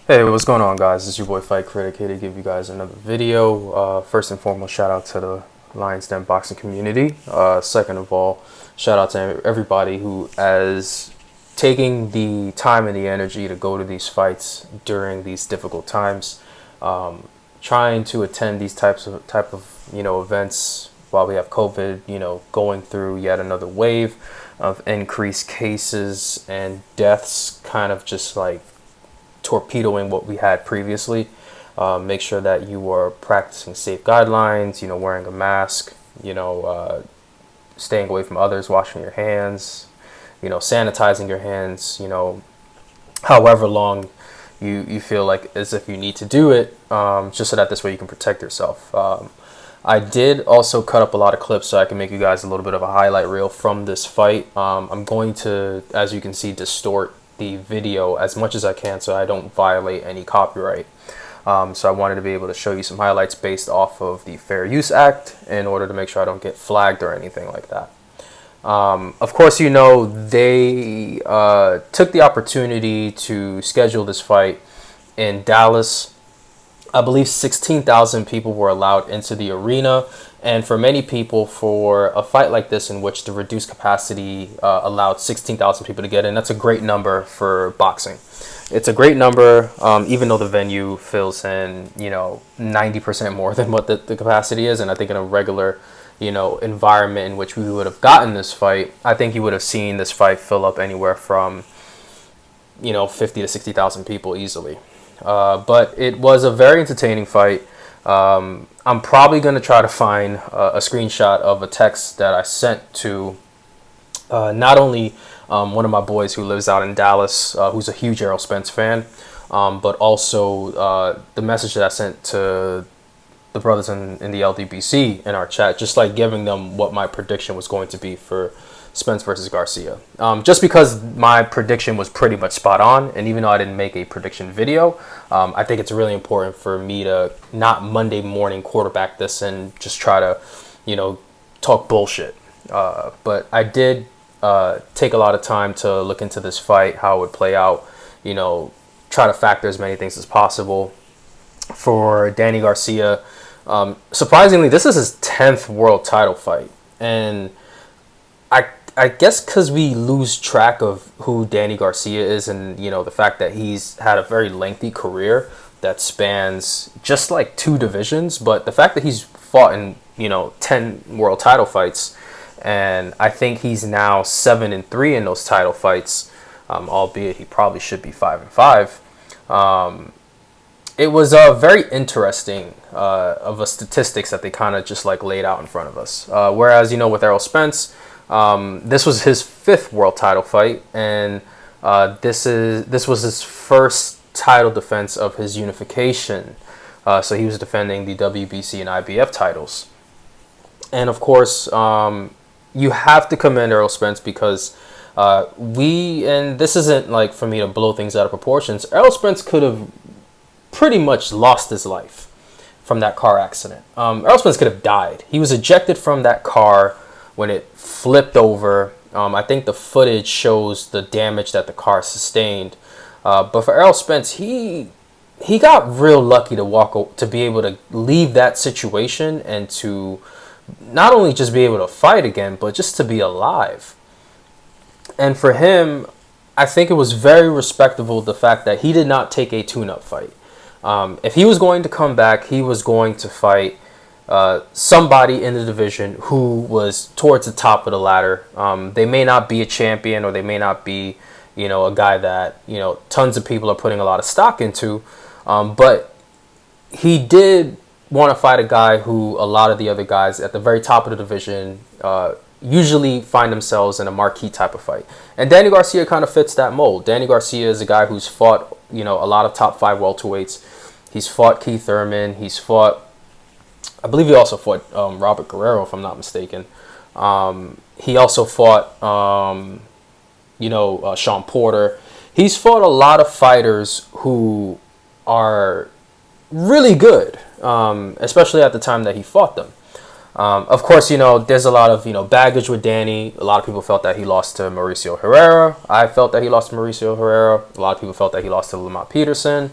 Hey, what's going on, guys? It's your boy Fight Critic here to give you guys another video. First and foremost, shout out to the Lions Den boxing community. Second of all, shout out to everybody who is taking the time and the energy to go to these fights during these difficult times. Trying to attend these type of events while we have COVID. Going through yet another wave of increased cases and deaths, kind of just like torpedoing what we had previously. Make sure that you are practicing safe guidelines, wearing a mask, staying away from others, washing your hands, sanitizing your hands, however long you feel like as if you need to do it, just so that this way you can protect yourself. I did also cut up a lot of clips so I can make you guys a little bit of a highlight reel from this fight. I'm going to, as you can see, distort the video as much as I can so I don't violate any copyright. So I wanted to be able to show you some highlights based off of the Fair Use Act in order to make sure I don't get flagged or anything like that. Of course, they took the opportunity to schedule this fight in Dallas. I believe 16,000 people were allowed into the arena. And for many people, for a fight like this in which the reduced capacity allowed 16,000 people to get in, that's a great number for boxing. It's a great number, even though the venue fills in, 90% more than what the capacity is. And I think in a regular, environment in which we would have gotten this fight, I think you would have seen this fight fill up anywhere from, 50 to 60,000 people easily. But it was a very entertaining fight. I'm probably going to try to find a screenshot of a text that I sent to not only one of my boys who lives out in Dallas, who's a huge Errol Spence fan, but also the message that I sent to the brothers in the LDBC in our chat, just like giving them what my prediction was going to be for Spence versus Garcia. Just because my prediction was pretty much spot on, and even though I didn't make a prediction video, I think it's really important for me to not Monday morning quarterback this and just try to, talk bullshit. But I did take a lot of time to look into this fight, how it would play out, try to factor as many things as possible. For Danny Garcia, surprisingly, this is his 10th world title fight. And I guess because we lose track of who Danny Garcia is and, the fact that he's had a very lengthy career that spans just like 2 divisions. But the fact that he's fought in, 10 world title fights, and I think he's now 7-3 in those title fights, albeit he probably should be 5-5. It was very interesting of a statistics that they kind of just like laid out in front of us. Whereas, with Errol Spence, this was his 5th world title fight, and this was his first title defense of his unification. So he was defending the WBC and IBF titles. And of course, you have to commend Errol Spence because and this isn't like for me to blow things out of proportions, Errol Spence could have pretty much lost his life from that car accident. Errol Spence could have died. He was ejected from that car when it flipped over. I think the footage shows the damage that the car sustained. But for Errol Spence, he got real lucky to be able to leave that situation and to not only just be able to fight again, but just to be alive. And for him, I think it was very respectable the fact that he did not take a tune-up fight. If he was going to come back, he was going to fight somebody in the division who was towards the top of the ladder. They may not be a champion, or they may not be, a guy that, tons of people are putting a lot of stock into. But he did want to fight a guy who a lot of the other guys at the very top of the division usually find themselves in a marquee type of fight. And Danny Garcia kind of fits that mold. Danny Garcia is a guy who's fought, a lot of top 5 welterweights. He's fought Keith Thurman. He's fought, I believe he also fought Robert Guerrero, if I'm not mistaken. He also fought, Sean Porter. He's fought a lot of fighters who are really good, especially at the time that he fought them. Of course, there's a lot of, baggage with Danny. A lot of people felt that he lost to Mauricio Herrera. I felt that he lost to Mauricio Herrera. A lot of people felt that he lost to Lamont Peterson.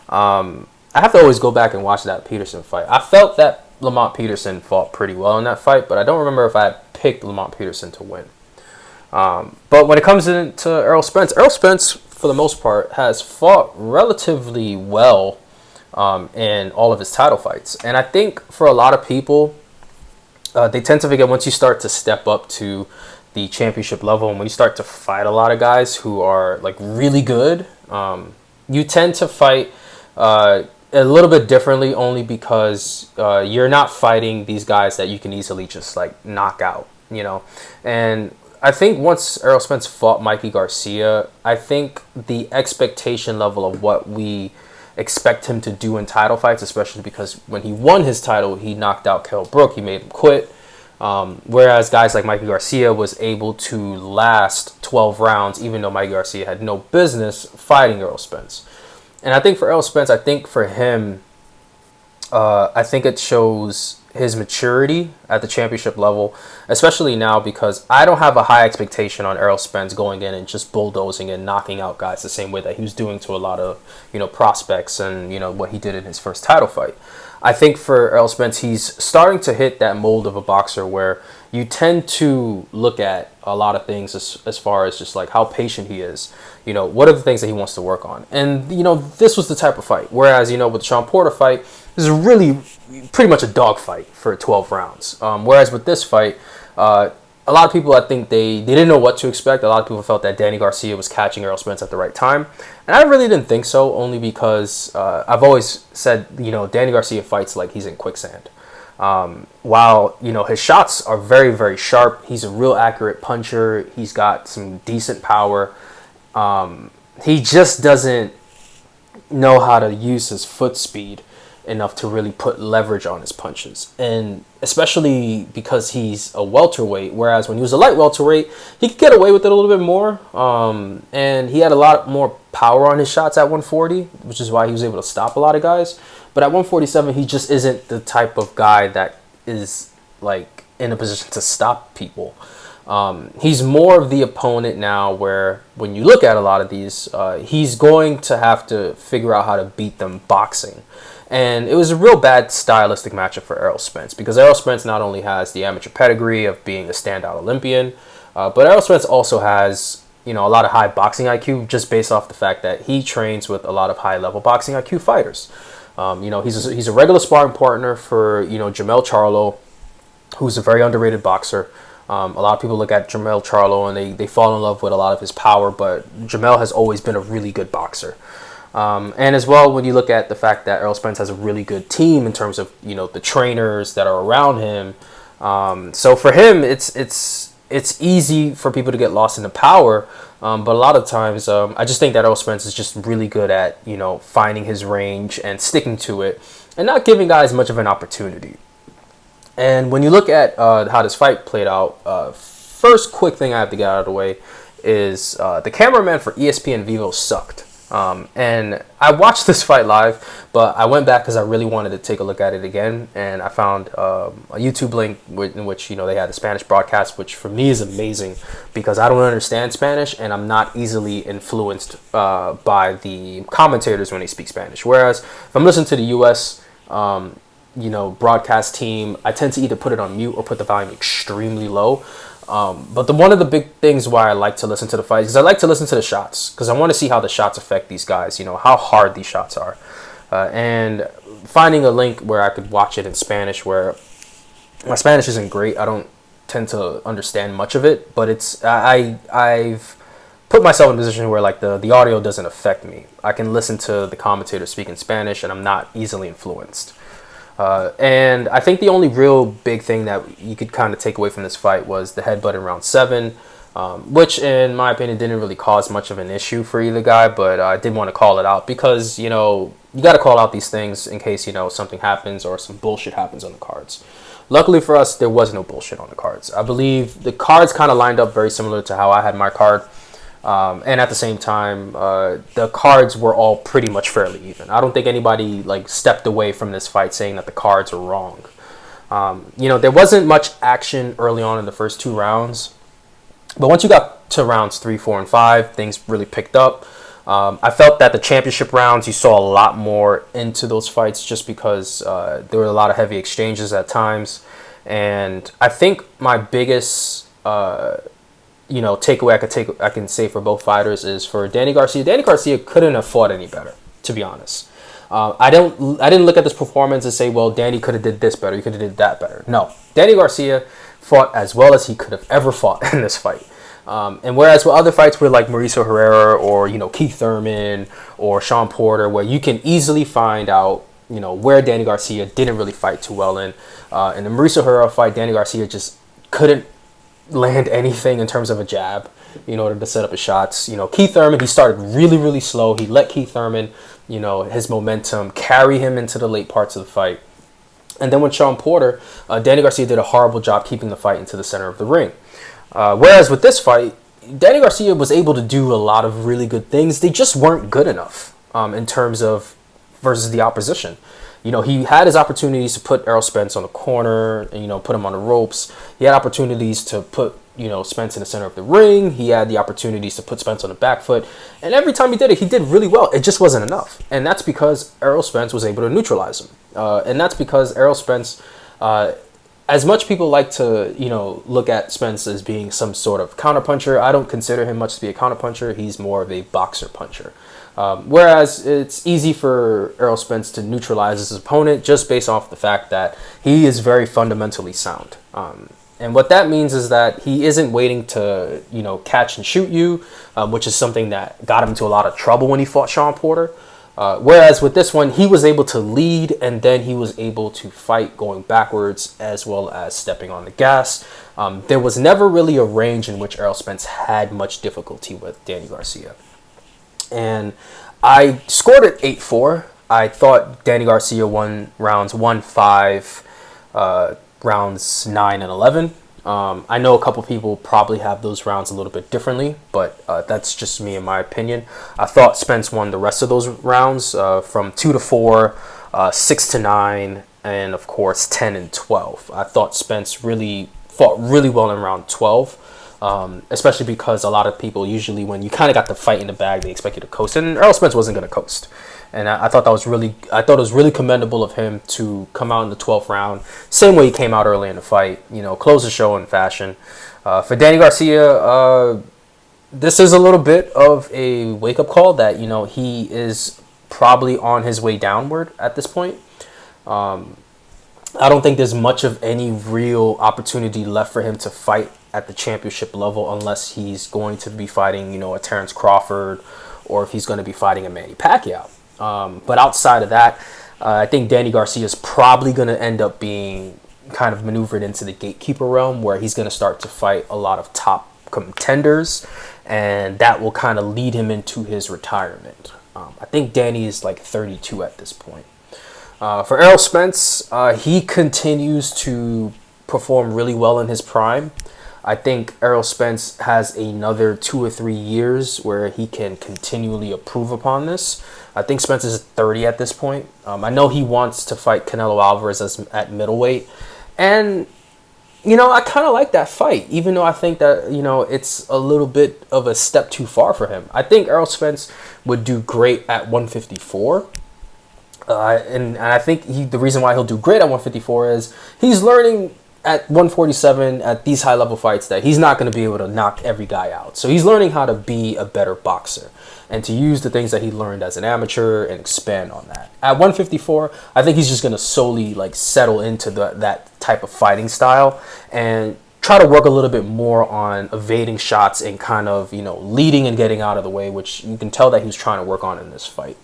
I have to always go back and watch that Peterson fight. I felt that Lamont Peterson fought pretty well in that fight, but I don't remember if I picked Lamont Peterson to win. But when it comes into Errol Spence, for the most part, has fought relatively well in all of his title fights. And I think for a lot of people, they tend to forget once you start to step up to the championship level and when you start to fight a lot of guys who are like really good, you tend to fight a little bit differently only because you're not fighting these guys that you can easily just like knock out, you know. And I think once Errol Spence fought Mikey Garcia, I think the expectation level of what we expect him to do in title fights, especially because when he won his title, he knocked out Kell Brook, he made him quit. Whereas guys like Mikey Garcia was able to last 12 rounds, even though Mikey Garcia had no business fighting Errol Spence. And I think for Errol Spence, I think for him, I think it shows his maturity at the championship level, especially now because I don't have a high expectation on Errol Spence going in and just bulldozing and knocking out guys the same way that he was doing to a lot of, you know, prospects and, you know, what he did in his first title fight. I think for Errol Spence, he's starting to hit that mold of a boxer where you tend to look at a lot of things as far as just like how patient he is. You know, what are the things that he wants to work on? And, you know, this was the type of fight. Whereas, you know, with the Sean Porter fight, this is really pretty much a dog fight for 12 rounds. Whereas with this fight, a lot of people, I think they didn't know what to expect. A lot of people felt that Danny Garcia was catching Errol Spence at the right time. And I really didn't think so, only because I've always said, you know, Danny Garcia fights like he's in quicksand. While, you know, his shots are very, very sharp. He's a real accurate puncher. He's got some decent power. He just doesn't know how to use his foot speed enough to really put leverage on his punches, and especially because he's a welterweight, whereas when he was a light welterweight, he could get away with it a little bit more, and he had a lot more power on his shots at 140, which is why he was able to stop a lot of guys. But at 147, he just isn't the type of guy that is like in a position to stop people. He's more of the opponent now where when you look at a lot of these, he's going to have to figure out how to beat them boxing. And it was a real bad stylistic matchup for Errol Spence because Errol Spence not only has the amateur pedigree of being a standout Olympian, but Errol Spence also has, you know, a lot of high boxing IQ just based off the fact that he trains with a lot of high-level boxing IQ fighters. You know, he's a regular sparring partner for, you know, Jamel Charlo, who's a very underrated boxer. A lot of people look at Jamel Charlo and they fall in love with a lot of his power, but Jamel has always been a really good boxer. And as well, when you look at the fact that Errol Spence has a really good team in terms of, you know, the trainers that are around him. So for him, it's easy for people to get lost in the power. But a lot of times, I just think that Errol Spence is just really good at, you know, finding his range and sticking to it and not giving guys much of an opportunity. And when you look at how this fight played out, first quick thing I have to get out of the way is the cameraman for ESPN Vivo sucked. And I watched this fight live, but I went back because I really wanted to take a look at it again, and I found a YouTube link in which, you know, they had the Spanish broadcast, which for me is amazing because I don't understand Spanish and I'm not easily influenced by the commentators when they speak Spanish. Whereas if I'm listening to the US you know, broadcast team, I tend to either put it on mute or put the volume extremely low. But one of the big things why I like to listen to the fights is I like to listen to the shots because I want to see how the shots affect these guys, you know, how hard these shots are. And finding a link where I could watch it in Spanish, where my Spanish isn't great. I don't tend to understand much of it, but I've put myself in a position where like the audio doesn't affect me. I can listen to the commentator speak in Spanish and I'm not easily influenced. And I think the only real big thing that you could kind of take away from this fight was the headbutt in round 7, which in my opinion didn't really cause much of an issue for either guy, but I did want to call it out because, you know, you got to call out these things in case, you know, something happens or some bullshit happens on the cards. Luckily for us, there was no bullshit on the cards. I believe the cards kind of lined up very similar to how I had my card. And at the same time, the cards were all pretty much fairly even. I don't think anybody like stepped away from this fight saying that the cards are wrong. You know, there wasn't much action early on in the first 2 rounds, but once you got to rounds 3, 4, and 5, things really picked up. I felt that the championship rounds, you saw a lot more into those fights just because there were a lot of heavy exchanges at times. And I think my biggest, takeaway I can say for both fighters is for Danny Garcia. Danny Garcia couldn't have fought any better, to be honest. I didn't look at this performance and say, well, Danny could have did this better, he could have did that better. No, Danny Garcia fought as well as he could have ever fought in this fight. And whereas with other fights where like Mauricio Herrera or, Keith Thurman or Sean Porter, where you can easily find out, where Danny Garcia didn't really fight too well in the Mauricio Herrera fight, Danny Garcia just couldn't land anything in terms of a jab in order to set up his shots. Keith Thurman, he started really, really slow. He let Keith Thurman, his momentum carry him into the late parts of the fight. And then with Sean Porter, Danny Garcia did a horrible job keeping the fight into the center of the ring. Whereas with this fight, Danny Garcia was able to do a lot of really good things. They just weren't good enough in terms of versus the opposition. He had his opportunities to put Errol Spence on the corner and, put him on the ropes. He had opportunities to put, Spence in the center of the ring. He had the opportunities to put Spence on the back foot. And every time he did it, he did really well. It just wasn't enough. And that's because Errol Spence was able to neutralize him. And that's because Errol Spence, as much people like to, look at Spence as being some sort of counterpuncher, I don't consider him much to be a counterpuncher. He's more of a boxer puncher. Whereas it's easy for Errol Spence to neutralize his opponent just based off the fact that he is very fundamentally sound. And what that means is that he isn't waiting to, catch and shoot you, which is something that got him into a lot of trouble when he fought Sean Porter. Whereas with this one, he was able to lead and then he was able to fight going backwards as well as stepping on the gas. There was never really a range in which Errol Spence had much difficulty with Danny Garcia. And I scored it 8-4. I thought Danny Garcia won rounds 1-5, rounds 9 and 11. I know a couple people probably have those rounds a little bit differently, but that's just me in my opinion. I thought Spence won the rest of those rounds from 2-4, 6-9, and of course 10 and 12. I thought Spence really fought really well in round 12. Especially because a lot of people usually, when you kind of got the fight in the bag, they expect you to coast, and Errol Spence wasn't going to coast. And I thought it was really commendable of him to come out in the 12th round, same way he came out early in the fight, close the show in fashion. For Danny Garcia, this is a little bit of a wake-up call that, he is probably on his way downward at this point. I don't think there's much of any real opportunity left for him to fight at the championship level unless he's going to be fighting, a Terrence Crawford, or if he's going to be fighting a Manny Pacquiao. But outside of that, I think Danny Garcia is probably going to end up being kind of maneuvered into the gatekeeper realm where he's going to start to fight a lot of top contenders, and that will kind of lead him into his retirement. I think Danny is like 32 at this point. For Errol Spence, he continues to perform really well in his prime. I think Errol Spence has another 2 or 3 years where he can continually improve upon this. I think Spence is 30 at this point. I know he wants to fight Canelo Alvarez at middleweight. And, I kind of like that fight, even though I think that, it's a little bit of a step too far for him. I think Errol Spence would do great at 154. And I think the reason why he'll do great at 154 is he's learning at 147 at these high level fights that he's not going to be able to knock every guy out. So he's learning how to be a better boxer and to use the things that he learned as an amateur and expand on that. At 154, I think he's just going to solely settle into that type of fighting style and try to work a little bit more on evading shots and kind of, leading and getting out of the way, which you can tell that he was trying to work on in this fight.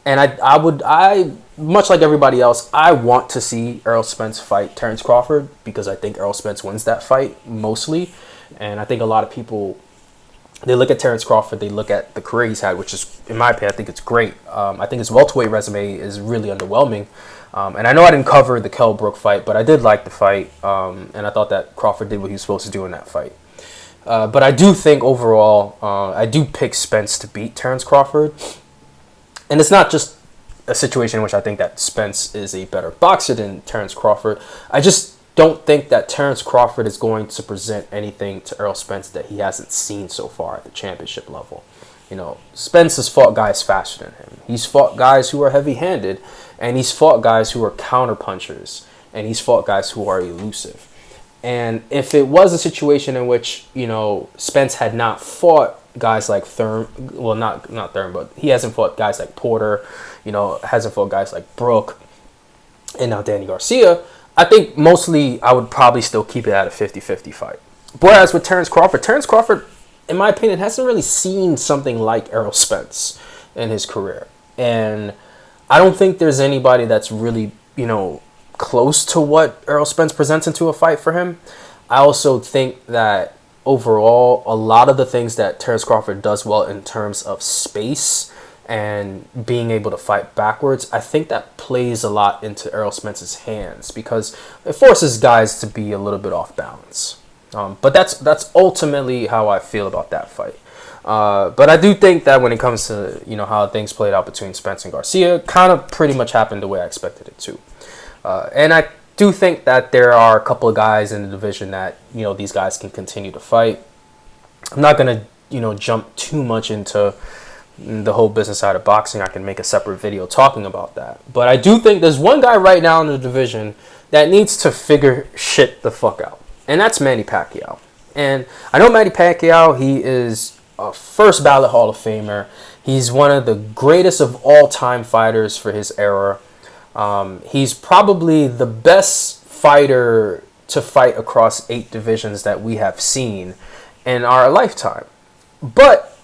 And I much like everybody else, I want to see Errol Spence fight Terrence Crawford because I think Errol Spence wins that fight mostly. And I think a lot of people, they look at Terrence Crawford, they look at the career he's had, which is, in my opinion, I think it's great. I think his welterweight resume is really underwhelming. And I know I didn't cover the Kell Brook fight, but I did like the fight. And I thought that Crawford did what he was supposed to do in that fight. But I do think overall, I do pick Spence to beat Terrence Crawford. And it's not just a situation in which I think that Spence is a better boxer than Terrence Crawford. I just don't think that Terrence Crawford is going to present anything to Errol Spence that he hasn't seen so far at the championship level. You know, Spence has fought guys faster than him. He's fought guys who are heavy-handed, and he's fought guys who are counter-punchers, and he's fought guys who are elusive. And if it was a situation in which, you know, Spence had not fought guys like Thurm, well, not Thurm, but he hasn't fought guys like Porter, you know, hasn't fought guys like Brook, and now Danny Garcia, I think mostly I would probably still keep it at a 50-50 fight. Whereas with Terence Crawford, in my opinion, hasn't really seen something like Errol Spence in his career. And I don't think there's anybody that's really, you know, close to what Errol Spence presents into a fight for him. I also think that overall, a lot of the things that Terence Crawford does well in terms of space and being able to fight backwards, I think that plays a lot into Errol Spence's hands because it forces guys to be a little bit off balance. But that's ultimately how I feel about that fight. But I do think that when it comes to, you know, how things played out between Spence and Garcia, kind of pretty much happened the way I expected it to. And I do think that there are a couple of guys in the division that, you know, these guys can continue to fight. I'm not going to, you know, jump too much into the whole business side of boxing. I can make a separate video talking about that. But I do think there's one guy right now in the division that needs to figure shit the fuck out. And that's Manny Pacquiao. And I know Manny Pacquiao, he is a first ballot Hall of Famer. He's one of the greatest of all time fighters for his era. He's probably the best fighter to fight across 8 divisions that we have seen in our lifetime. But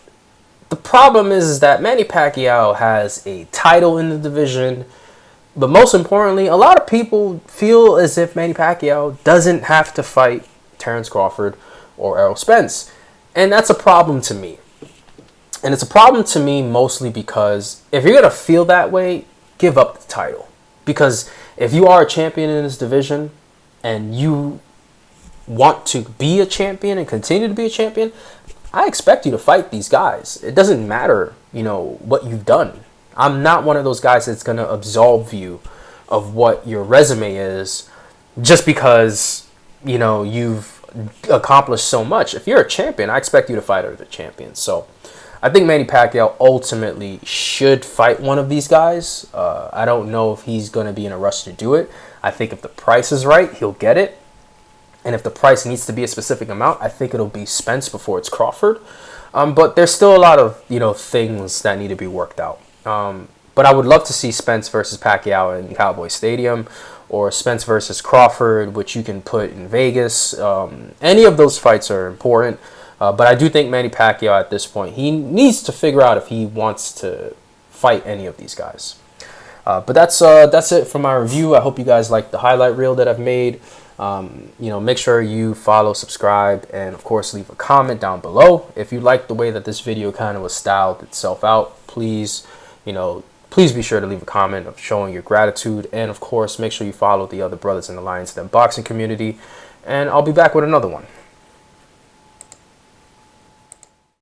the problem is that Manny Pacquiao has a title in the division. But most importantly, a lot of people feel as if Manny Pacquiao doesn't have to fight Terence Crawford or Errol Spence. And that's a problem to me. And it's a problem to me mostly because if you're going to feel that way, give up the title. Because if you are a champion in this division and you want to be a champion and continue to be a champion, I expect you to fight these guys. It doesn't matter, you know, what you've done. I'm not one of those guys that's going to absolve you of what your resume is just because, you know, you've accomplished so much. If you're a champion, I expect you to fight other champions. So I think Manny Pacquiao ultimately should fight one of these guys. I don't know if he's going to be in a rush to do it. I think if the price is right, he'll get it. And if the price needs to be a specific amount, I think it'll be Spence before it's Crawford. But there's still a lot of, you know, things that need to be worked out. But I would love to see Spence versus Pacquiao in Cowboy Stadium, or Spence versus Crawford, which you can put in Vegas. Any of those fights are important. But I do think Manny Pacquiao at this point, he needs to figure out if he wants to fight any of these guys. But that's it for my review. I hope you guys like the highlight reel that I've made. You know, make sure you follow, subscribe, and of course leave a comment down below. If you like the way that this video kind of was styled itself out, please, you know, please be sure to leave a comment of showing your gratitude. And of course, make sure you follow the other brothers in the Lions Den boxing community. And I'll be back with another one.